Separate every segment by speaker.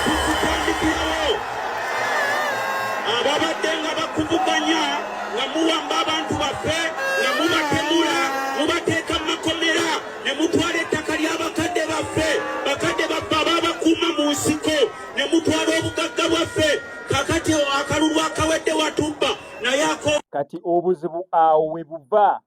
Speaker 1: tukutandikirawo ababadde nga bakuvuganya nga muwamba abantu baffe nga mubatemula mubateeka mu makomera ne mutwala ettaka ly'abakadde baffe ababakuuma mu nsiko ne mutwala obugagga bwaffe kakati akalulu akawedde watubba naye
Speaker 2: kati obuzibu awo we buva.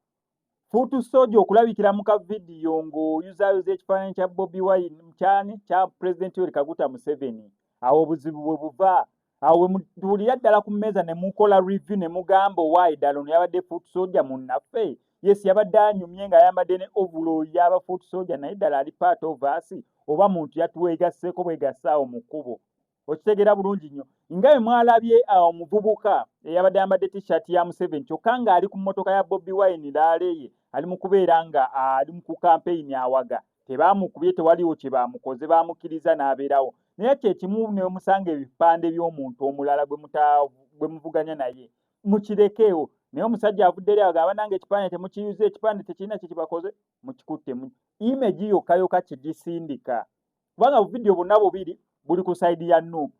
Speaker 2: Fuutu Soldier okulabikira mu kavidiyo ng'oyuzaayoza ekifaananyi kya Bobi Wine mukyani kya Pulezidenti Yoweri Kaguta Museveni. Awo obuzibu bwe buva. Awo we mutuulira ddala ku mmeeza ne mukola review ne mugamba owaayi ddala ono yabadde Fuutu Soldier munnaffe. Yes, yabadde anyumye ng'ayambadde ne overall y'aba Fuutu Soldier naye ddala ali part of us oba muntu yatuweegasseeko bwegassa awo mu kkubo. Okitegeera bulungi nnyo. Nga bwe mwalabye omuvubuka eyabadde ayambadde t-shirt ya Museveni kyokka ng'ali ku mmotoka ya Bobi Wine laaleeye ali mu kubeera nga ali mu campaign awaga. Tebaamukubye, tewaliwo kye baamukoze, baamukkiriza n'abeerawo. Naye kyekimu ne musanga ebipande by'omuntu omulala gwe muvuganya naye mukirekeewo. Naye omusajja avudde eri agamba nange ekipande temukiyuze, ekipande tekirina kye kibakoze, mukikuttemu. Image yokka kye gisindika. Kubanga buvidiyo bwonna bubiri buli ku sayidi ya Nuupu.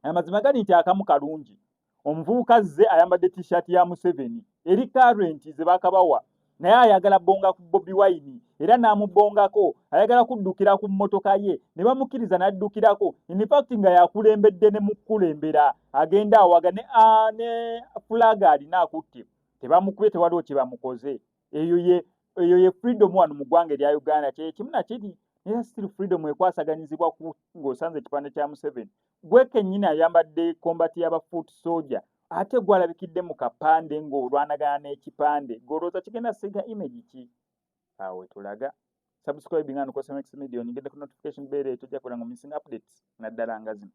Speaker 2: Amazima gani nti akamu kalungi. Omuvubuka zze ayambadde t-shirt ya Museveni eri current ze bakabawa, naye ayagala bonga ku Bobi Wine era n'amubongako, ayagala kuddukira ku mmotoka ye ne bamukkiriza n'addukirako. In fact nga yakulembedde ne mukulembera agenda awaga ne flag alina akutte. Tebamukubye, tewaliwo kye bamukoze. Eyo ye freedom wano mu ggwanga erya Uganda. Kyekimu nakiri era still freedom ekwasaganyizibwa ng'osanze ekipande kya Museveni. Gwe kennyini ayambadde kombati y'aba Fuutu Soldier ate gwalabikidde mu kapande ng'olwanagana n'ekipande. Gw'olowooza kigenda siga image ki? Awo tulaga. Subscribe nga no Cosmex Media onyigidde ku notification bell ejja kulanga missing updates naddala nga zino.